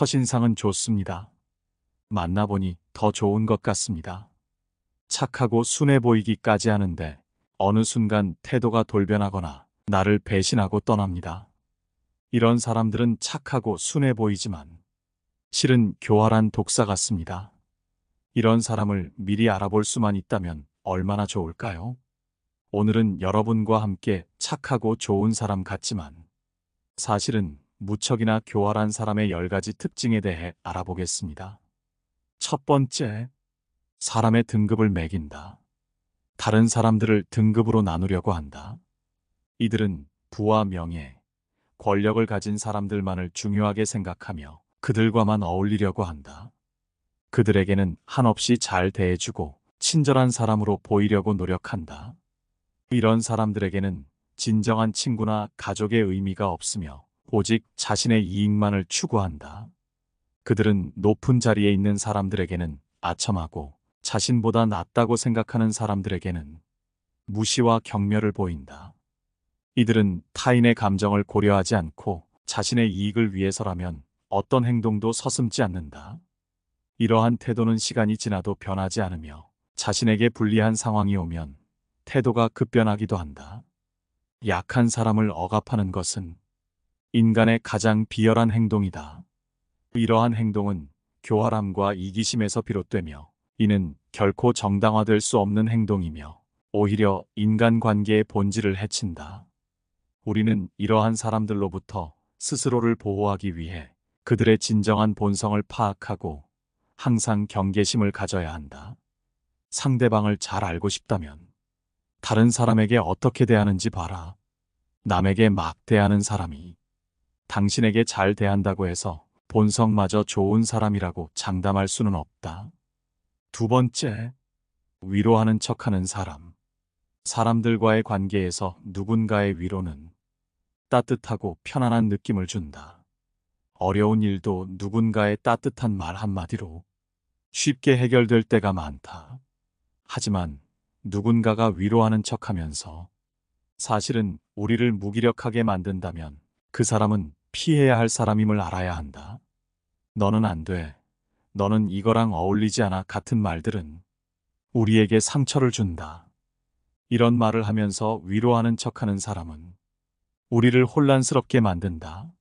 첫인상은 좋습니다. 만나보니 더 좋은 것 같습니다. 착하고 순해 보이기까지 하는데 어느 순간 태도가 돌변하거나 나를 배신하고 떠납니다. 이런 사람들은 착하고 순해 보이지만 실은 교활한 독사 같습니다. 이런 사람을 미리 알아볼 수만 있다면 얼마나 좋을까요? 오늘은 여러분과 함께 착하고 좋은 사람 같지만 사실은 무척이나 교활한 사람의 10가지 특징에 대해 알아보겠습니다. 첫 번째, 사람의 등급을 매긴다. 다른 사람들을 등급으로 나누려고 한다. 이들은 부와 명예, 권력을 가진 사람들만을 중요하게 생각하며 그들과만 어울리려고 한다. 그들에게는 한없이 잘 대해주고 친절한 사람으로 보이려고 노력한다. 이런 사람들에게는 진정한 친구나 가족의 의미가 없으며 오직 자신의 이익만을 추구한다. 그들은 높은 자리에 있는 사람들에게는 아첨하고 자신보다 낫다고 생각하는 사람들에게는 무시와 경멸을 보인다. 이들은 타인의 감정을 고려하지 않고 자신의 이익을 위해서라면 어떤 행동도 서슴지 않는다. 이러한 태도는 시간이 지나도 변하지 않으며 자신에게 불리한 상황이 오면 태도가 급변하기도 한다. 약한 사람을 억압하는 것은 인간의 가장 비열한 행동이다. 이러한 행동은 교활함과 이기심에서 비롯되며 이는 결코 정당화될 수 없는 행동이며 오히려 인간관계의 본질을 해친다. 우리는 이러한 사람들로부터 스스로를 보호하기 위해 그들의 진정한 본성을 파악하고 항상 경계심을 가져야 한다. 상대방을 잘 알고 싶다면 다른 사람에게 어떻게 대하는지 봐라. 남에게 막 대하는 사람이 당신에게 잘 대한다고 해서 본성마저 좋은 사람이라고 장담할 수는 없다. 두 번째, 위로하는 척하는 사람. 사람들과의 관계에서 누군가의 위로는 따뜻하고 편안한 느낌을 준다. 어려운 일도 누군가의 따뜻한 말 한마디로 쉽게 해결될 때가 많다. 하지만 누군가가 위로하는 척하면서 사실은 우리를 무기력하게 만든다면 그 사람은 피해야 할 사람임을 알아야 한다. 너는 안 돼. 너는 이거랑 어울리지 않아 같은 말들은 우리에게 상처를 준다. 이런 말을 하면서 위로하는 척하는 사람은 우리를 혼란스럽게 만든다.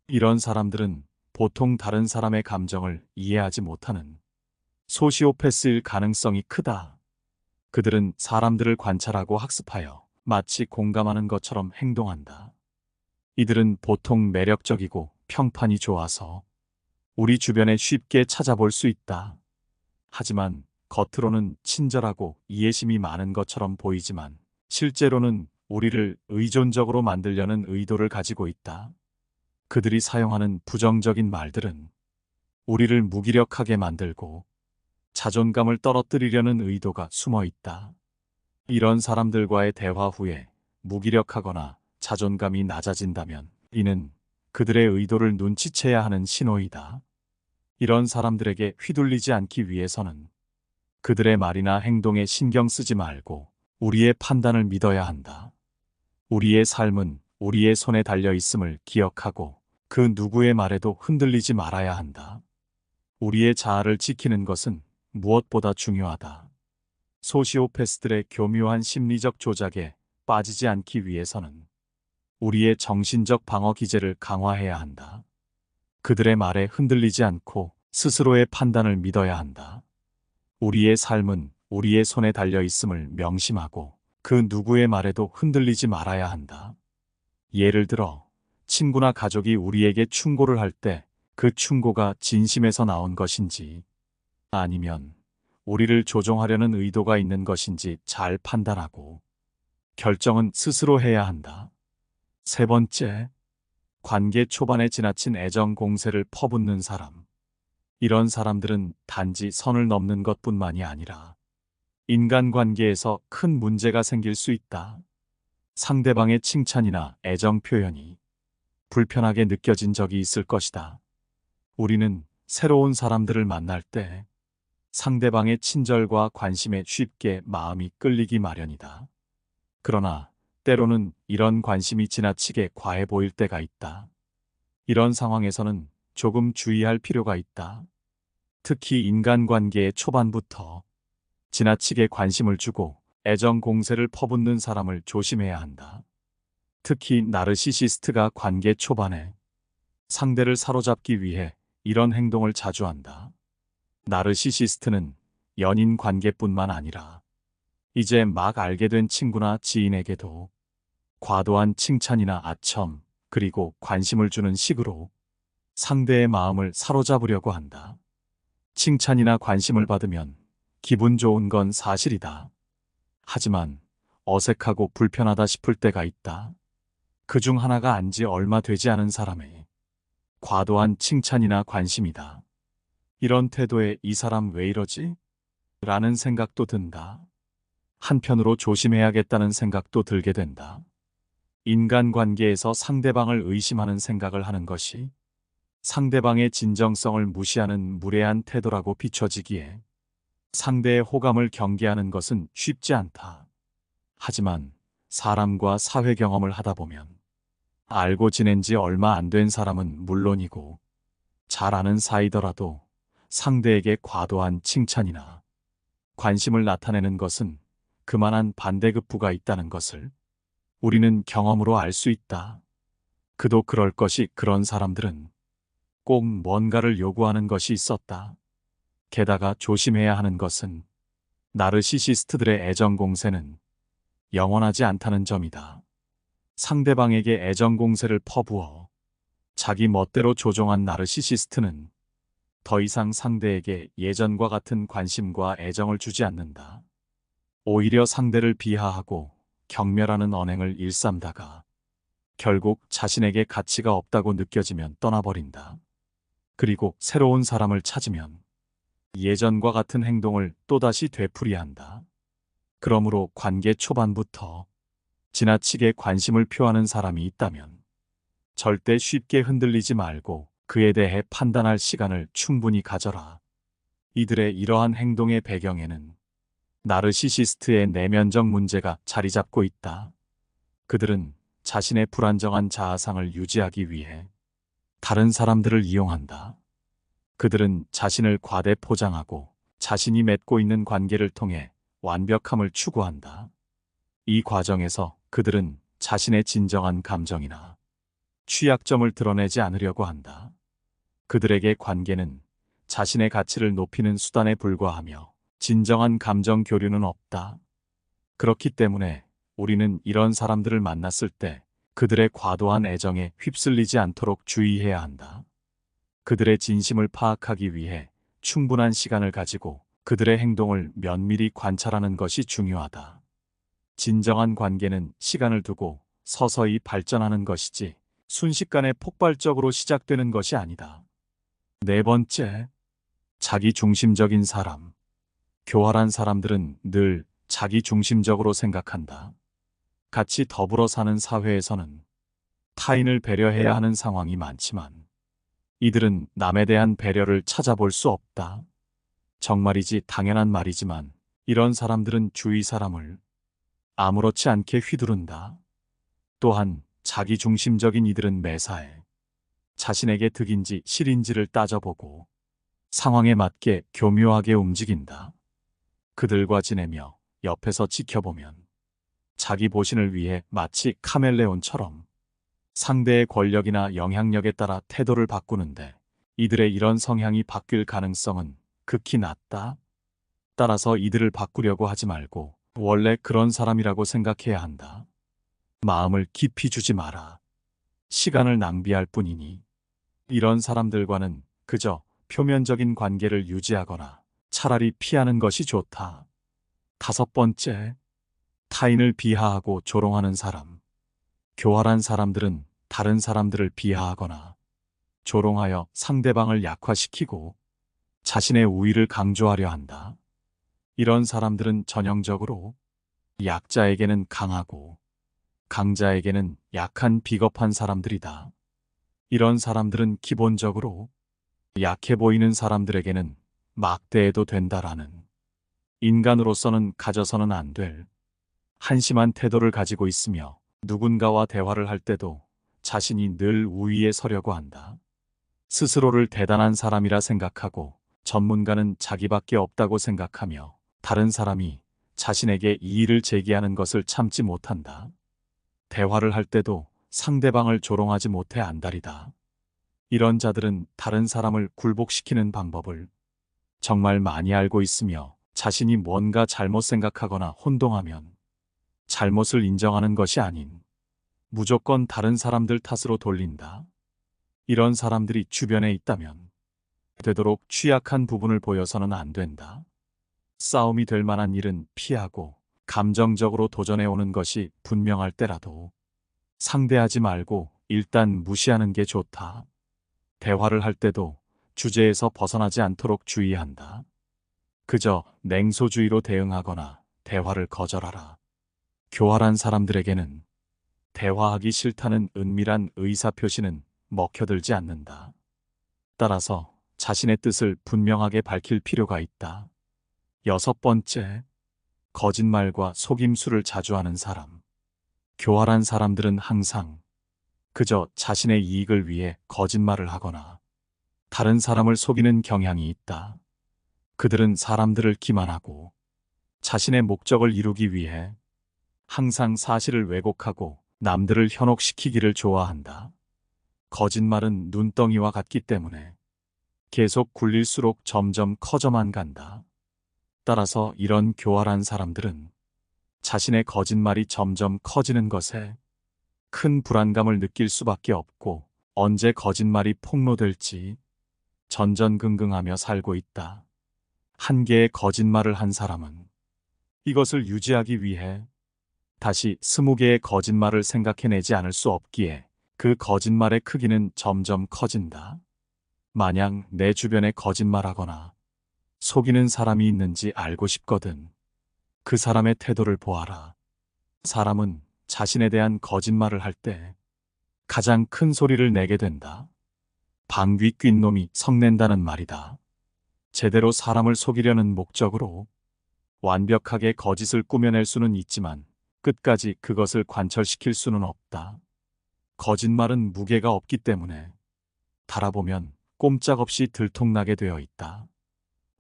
이런 사람들은 보통 다른 사람의 감정을 이해하지 못하는 소시오패스일 가능성이 크다. 그들은 사람들을 관찰하고 학습하여 마치 공감하는 것처럼 행동한다. 이들은 보통 매력적이고 평판이 좋아서 우리 주변에 쉽게 찾아볼 수 있다. 하지만 겉으로는 친절하고 이해심이 많은 것처럼 보이지만 실제로는 우리를 의존적으로 만들려는 의도를 가지고 있다. 그들이 사용하는 부정적인 말들은 우리를 무기력하게 만들고 자존감을 떨어뜨리려는 의도가 숨어 있다. 이런 사람들과의 대화 후에 무기력하거나 자존감이 낮아진다면 이는 그들의 의도를 눈치채야 하는 신호이다. 이런 사람들에게 휘둘리지 않기 위해서는 그들의 말이나 행동에 신경 쓰지 말고 우리의 판단을 믿어야 한다. 우리의 삶은 우리의 손에 달려 있음을 기억하고 그 누구의 말에도 흔들리지 말아야 한다. 우리의 자아를 지키는 것은 무엇보다 중요하다. 소시오패스들의 교묘한 심리적 조작에 빠지지 않기 위해서는 우리의 정신적 방어 기제를 강화해야 한다. 그들의 말에 흔들리지 않고 스스로의 판단을 믿어야 한다. 우리의 삶은 우리의 손에 달려 있음을 명심하고 그 누구의 말에도 흔들리지 말아야 한다. 예를 들어 친구나 가족이 우리에게 충고를 할 때 그 충고가 진심에서 나온 것인지 아니면 우리를 조종하려는 의도가 있는 것인지 잘 판단하고 결정은 스스로 해야 한다. 세 번째, 관계 초반에 지나친 애정 공세를 퍼붓는 사람. 이런 사람들은 단지 선을 넘는 것뿐만이 아니라 인간관계에서 큰 문제가 생길 수 있다. 상대방의 칭찬이나 애정 표현이 불편하게 느껴진 적이 있을 것이다. 우리는 새로운 사람들을 만날 때 상대방의 친절과 관심에 쉽게 마음이 끌리기 마련이다. 그러나 때로는 이런 관심이 지나치게 과해 보일 때가 있다. 이런 상황에서는 조금 주의할 필요가 있다. 특히 인간관계의 초반부터 지나치게 관심을 주고 애정 공세를 퍼붓는 사람을 조심해야 한다. 특히 나르시시스트가 관계 초반에 상대를 사로잡기 위해 이런 행동을 자주 한다. 나르시시스트는 연인 관계뿐만 아니라 이제 막 알게 된 친구나 지인에게도 과도한 칭찬이나 아첨, 그리고 관심을 주는 식으로 상대의 마음을 사로잡으려고 한다. 칭찬이나 관심을 받으면 기분 좋은 건 사실이다. 하지만 어색하고 불편하다 싶을 때가 있다. 그중 하나가 안지 얼마 되지 않은 사람의 과도한 칭찬이나 관심이다. 이런 태도에 이 사람 왜 이러지? 라는 생각도 든다. 한편으로 조심해야겠다는 생각도 들게 된다. 인간관계에서 상대방을 의심하는 생각을 하는 것이 상대방의 진정성을 무시하는 무례한 태도라고 비춰지기에 상대의 호감을 경계하는 것은 쉽지 않다. 하지만 사람과 사회 경험을 하다 보면 알고 지낸 지 얼마 안 된 사람은 물론이고 잘 아는 사이더라도 상대에게 과도한 칭찬이나 관심을 나타내는 것은 그만한 반대급부가 있다는 것을 우리는 경험으로 알 수 있다. 그도 그럴 것이 그런 사람들은 꼭 뭔가를 요구하는 것이 있었다. 게다가 조심해야 하는 것은 나르시시스트들의 애정 공세는 영원하지 않다는 점이다. 상대방에게 애정 공세를 퍼부어 자기 멋대로 조종한 나르시시스트는 더 이상 상대에게 예전과 같은 관심과 애정을 주지 않는다. 오히려 상대를 비하하고 경멸하는 언행을 일삼다가 결국 자신에게 가치가 없다고 느껴지면 떠나버린다. 그리고 새로운 사람을 찾으면 예전과 같은 행동을 또다시 되풀이한다. 그러므로 관계 초반부터 지나치게 관심을 표하는 사람이 있다면 절대 쉽게 흔들리지 말고 그에 대해 판단할 시간을 충분히 가져라. 이들의 이러한 행동의 배경에는 나르시시스트의 내면적 문제가 자리 잡고 있다. 그들은 자신의 불안정한 자아상을 유지하기 위해 다른 사람들을 이용한다. 그들은 자신을 과대 포장하고 자신이 맺고 있는 관계를 통해 완벽함을 추구한다. 이 과정에서 그들은 자신의 진정한 감정이나 취약점을 드러내지 않으려고 한다. 그들에게 관계는 자신의 가치를 높이는 수단에 불과하며 진정한 감정 교류는 없다. 그렇기 때문에 우리는 이런 사람들을 만났을 때 그들의 과도한 애정에 휩쓸리지 않도록 주의해야 한다. 그들의 진심을 파악하기 위해 충분한 시간을 가지고 그들의 행동을 면밀히 관찰하는 것이 중요하다. 진정한 관계는 시간을 두고 서서히 발전하는 것이지 순식간에 폭발적으로 시작되는 것이 아니다. 네 번째, 자기중심적인 사람. 교활한 사람들은 늘 자기중심적으로 생각한다. 같이 더불어 사는 사회에서는 타인을 배려해야 하는 상황이 많지만 이들은 남에 대한 배려를 찾아볼 수 없다. 정말이지 당연한 말이지만 이런 사람들은 주위 사람을 아무렇지 않게 휘두른다. 또한 자기중심적인 이들은 매사에 자신에게 득인지 실인지를 따져보고 상황에 맞게 교묘하게 움직인다. 그들과 지내며 옆에서 지켜보면 자기 보신을 위해 마치 카멜레온처럼 상대의 권력이나 영향력에 따라 태도를 바꾸는데 이들의 이런 성향이 바뀔 가능성은 극히 낮다. 따라서 이들을 바꾸려고 하지 말고 원래 그런 사람이라고 생각해야 한다. 마음을 깊이 주지 마라. 시간을 낭비할 뿐이니 이런 사람들과는 그저 표면적인 관계를 유지하거나 차라리 피하는 것이 좋다. 다섯 번째, 타인을 비하하고 조롱하는 사람. 교활한 사람들은 다른 사람들을 비하하거나 조롱하여 상대방을 약화시키고 자신의 우위를 강조하려 한다. 이런 사람들은 전형적으로 약자에게는 강하고 강자에게는 약한 비겁한 사람들이다. 이런 사람들은 기본적으로 약해 보이는 사람들에게는 막대해도 된다라는 인간으로서는 가져서는 안 될 한심한 태도를 가지고 있으며 누군가와 대화를 할 때도 자신이 늘 우위에 서려고 한다. 스스로를 대단한 사람이라 생각하고 전문가는 자기밖에 없다고 생각하며 다른 사람이 자신에게 이의를 제기하는 것을 참지 못한다. 대화를 할 때도 상대방을 조롱하지 못해 안달이다. 이런 자들은 다른 사람을 굴복시키는 방법을 정말 많이 알고 있으며 자신이 뭔가 잘못 생각하거나 혼동하면 잘못을 인정하는 것이 아닌 무조건 다른 사람들 탓으로 돌린다. 이런 사람들이 주변에 있다면 되도록 취약한 부분을 보여서는 안 된다. 싸움이 될 만한 일은 피하고 감정적으로 도전해 오는 것이 분명할 때라도 상대하지 말고 일단 무시하는 게 좋다. 대화를 할 때도 주제에서 벗어나지 않도록 주의한다. 그저 냉소주의로 대응하거나 대화를 거절하라. 교활한 사람들에게는 대화하기 싫다는 은밀한 의사표시는 먹혀들지 않는다. 따라서 자신의 뜻을 분명하게 밝힐 필요가 있다. 6번째, 거짓말과 속임수를 자주 하는 사람. 교활한 사람들은 항상 그저 자신의 이익을 위해 거짓말을 하거나 다른 사람을 속이는 경향이 있다. 그들은 사람들을 기만하고 자신의 목적을 이루기 위해 항상 사실을 왜곡하고 남들을 현혹시키기를 좋아한다. 거짓말은 눈덩이와 같기 때문에 계속 굴릴수록 점점 커져만 간다. 따라서 이런 교활한 사람들은 자신의 거짓말이 점점 커지는 것에 큰 불안감을 느낄 수밖에 없고 언제 거짓말이 폭로될지 전전긍긍하며 살고 있다. 한 개의 거짓말을 한 사람은 이것을 유지하기 위해 다시 20개의 거짓말을 생각해내지 않을 수 없기에 그 거짓말의 크기는 점점 커진다. 만약 내 주변에 거짓말하거나 속이는 사람이 있는지 알고 싶거든. 그 사람의 태도를 보아라. 사람은 자신에 대한 거짓말을 할 때 가장 큰 소리를 내게 된다. 방귀 낀 놈이 성낸다는 말이다. 제대로 사람을 속이려는 목적으로 완벽하게 거짓을 꾸며낼 수는 있지만 끝까지 그것을 관철시킬 수는 없다. 거짓말은 무게가 없기 때문에 달아보면 꼼짝없이 들통나게 되어 있다.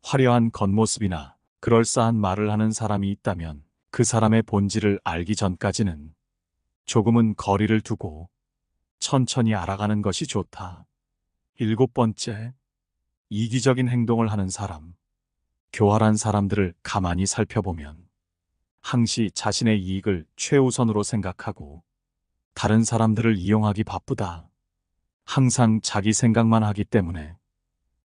화려한 겉모습이나 그럴싸한 말을 하는 사람이 있다면 그 사람의 본질을 알기 전까지는 조금은 거리를 두고 천천히 알아가는 것이 좋다. 7번째, 이기적인 행동을 하는 사람. 교활한 사람들을 가만히 살펴보면 항시 자신의 이익을 최우선으로 생각하고 다른 사람들을 이용하기 바쁘다. 항상 자기 생각만 하기 때문에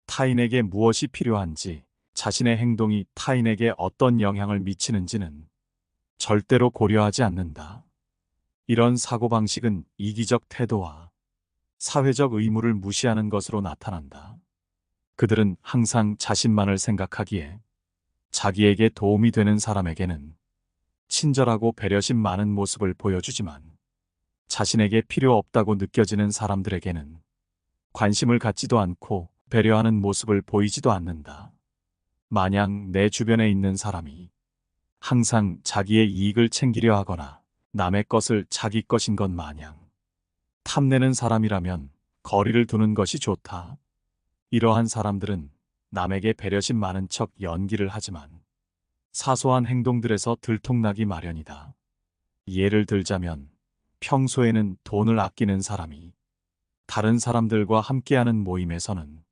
타인에게 무엇이 필요한지, 자신의 행동이 타인에게 어떤 영향을 미치는지는 절대로 고려하지 않는다. 이런 사고방식은 이기적 태도와 사회적 의무를 무시하는 것으로 나타난다. 그들은 항상 자신만을 생각하기에 자기에게 도움이 되는 사람에게는 친절하고 배려심 많은 모습을 보여주지만 자신에게 필요 없다고 느껴지는 사람들에게는 관심을 갖지도 않고 배려하는 모습을 보이지도 않는다. 만약 내 주변에 있는 사람이 항상 자기의 이익을 챙기려 하거나 남의 것을 자기 것인 것 마냥 탐내는 사람이라면 거리를 두는 것이 좋다. 이러한 사람들은 남에게 배려심 많은 척 연기를 하지만 사소한 행동들에서 들통나기 마련이다. 예를 들자면 평소에는 돈을 아끼는 사람이 다른 사람들과 함께하는 모임에서는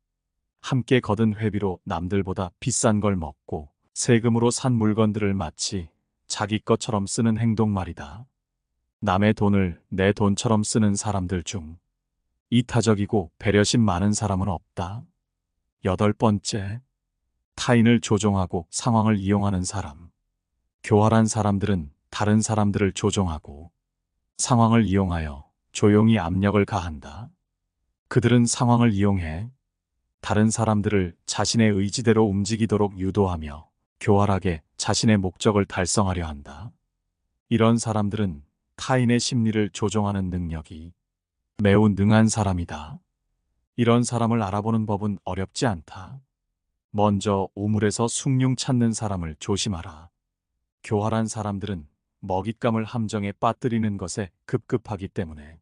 함께 거둔 회비로 남들보다 비싼 걸 먹고 세금으로 산 물건들을 마치 자기 것처럼 쓰는 행동 말이다. 남의 돈을 내 돈처럼 쓰는 사람들 중 이타적이고 배려심 많은 사람은 없다. 8번째, 타인을 조종하고 상황을 이용하는 사람. 교활한 사람들은 다른 사람들을 조종하고 상황을 이용하여 조용히 압력을 가한다. 그들은 상황을 이용해 다른 사람들을 자신의 의지대로 움직이도록 유도하며 교활하게 자신의 목적을 달성하려 한다. 이런 사람들은 타인의 심리를 조종하는 능력이 매우 능한 사람이다. 이런 사람을 알아보는 법은 어렵지 않다. 먼저 우물에서 숭늉 찾는 사람을 조심하라. 교활한 사람들은 먹잇감을 함정에 빠뜨리는 것에 급급하기 때문에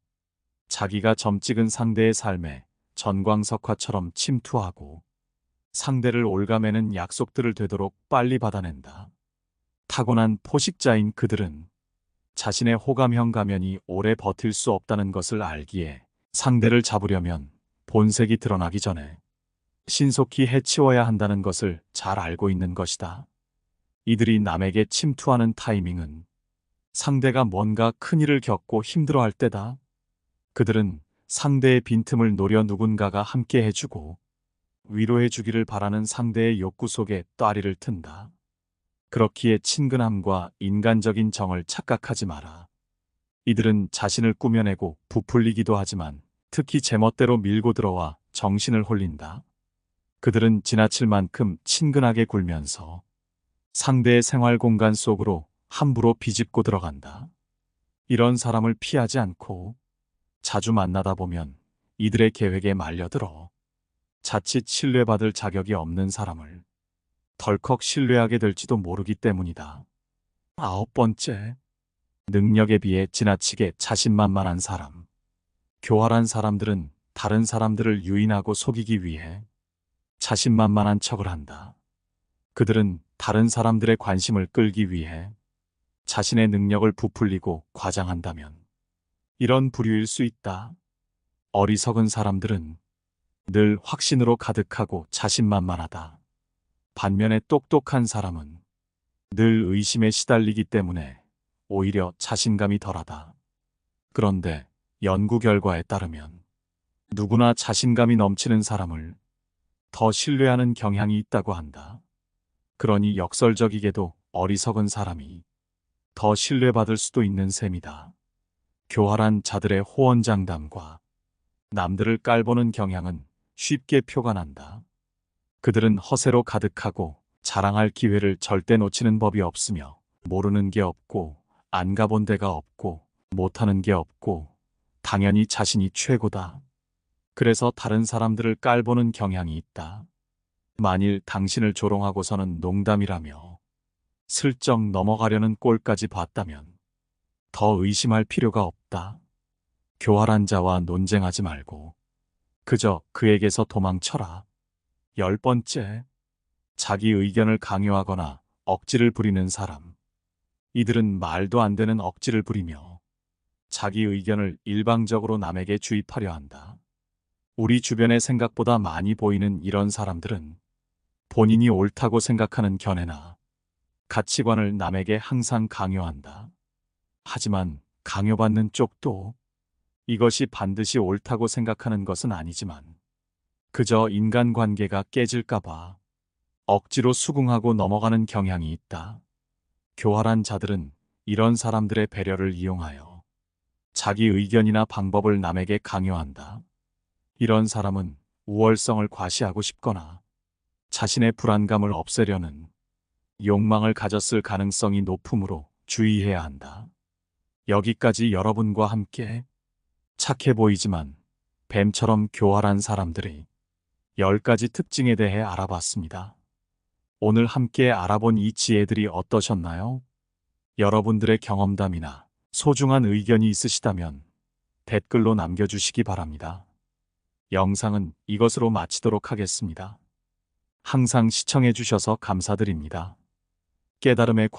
자기가 점 찍은 상대의 삶에 전광석화처럼 침투하고 상대를 올가매는 약속들을 되도록 빨리 받아낸다. 타고난 포식자인 그들은 자신의 호감형 가면이 오래 버틸 수 없다는 것을 알기에 상대를 잡으려면 본색이 드러나기 전에 신속히 해치워야 한다는 것을 잘 알고 있는 것이다. 이들이 남에게 침투하는 타이밍은 상대가 뭔가 큰일을 겪고 힘들어할 때다. 그들은 상대의 빈틈을 노려 누군가가 함께 해주고 위로해 주기를 바라는 상대의 욕구 속에 따리를 튼다. 그렇기에 친근함과 인간적인 정을 착각하지 마라. 이들은 자신을 꾸며내고 부풀리기도 하지만 특히 제멋대로 밀고 들어와 정신을 홀린다. 그들은 지나칠 만큼 친근하게 굴면서 상대의 생활 공간 속으로 함부로 비집고 들어간다. 이런 사람을 피하지 않고 자주 만나다 보면 이들의 계획에 말려들어 자칫 신뢰받을 자격이 없는 사람을 덜컥 신뢰하게 될지도 모르기 때문이다. 9번째, 능력에 비해 지나치게 자신만만한 사람. 교활한 사람들은 다른 사람들을 유인하고 속이기 위해 자신만만한 척을 한다. 그들은 다른 사람들의 관심을 끌기 위해 자신의 능력을 부풀리고 과장한다면 이런 부류일 수 있다. 어리석은 사람들은 늘 확신으로 가득하고 자신만만하다. 반면에 똑똑한 사람은 늘 의심에 시달리기 때문에 오히려 자신감이 덜하다. 그런데 연구 결과에 따르면 누구나 자신감이 넘치는 사람을 더 신뢰하는 경향이 있다고 한다. 그러니 역설적이게도 어리석은 사람이 더 신뢰받을 수도 있는 셈이다. 교활한 자들의 호언장담과 남들을 깔보는 경향은 쉽게 표가 난다. 그들은 허세로 가득하고 자랑할 기회를 절대 놓치는 법이 없으며 모르는 게 없고 안 가본 데가 없고 못하는 게 없고 당연히 자신이 최고다. 그래서 다른 사람들을 깔보는 경향이 있다. 만일 당신을 조롱하고서는 농담이라며 슬쩍 넘어가려는 꼴까지 봤다면 더 의심할 필요가 없다. 교활한 자와 논쟁하지 말고 그저 그에게서 도망쳐라. 10번째, 자기 의견을 강요하거나 억지를 부리는 사람. 이들은 말도 안 되는 억지를 부리며 자기 의견을 일방적으로 남에게 주입하려 한다. 우리 주변에 생각보다 많이 보이는 이런 사람들은 본인이 옳다고 생각하는 견해나 가치관을 남에게 항상 강요한다. 하지만 강요받는 쪽도 이것이 반드시 옳다고 생각하는 것은 아니지만 그저 인간관계가 깨질까봐 억지로 수긍하고 넘어가는 경향이 있다. 교활한 자들은 이런 사람들의 배려를 이용하여 자기 의견이나 방법을 남에게 강요한다. 이런 사람은 우월성을 과시하고 싶거나 자신의 불안감을 없애려는 욕망을 가졌을 가능성이 높으므로 주의해야 한다. 여기까지 여러분과 함께 착해 보이지만 뱀처럼 교활한 사람들의 10가지 특징에 대해 알아봤습니다. 오늘 함께 알아본 이 지혜들이 어떠셨나요? 여러분들의 경험담이나 소중한 의견이 있으시다면 댓글로 남겨주시기 바랍니다. 영상은 이것으로 마치도록 하겠습니다. 항상 시청해주셔서 감사드립니다. 깨달음의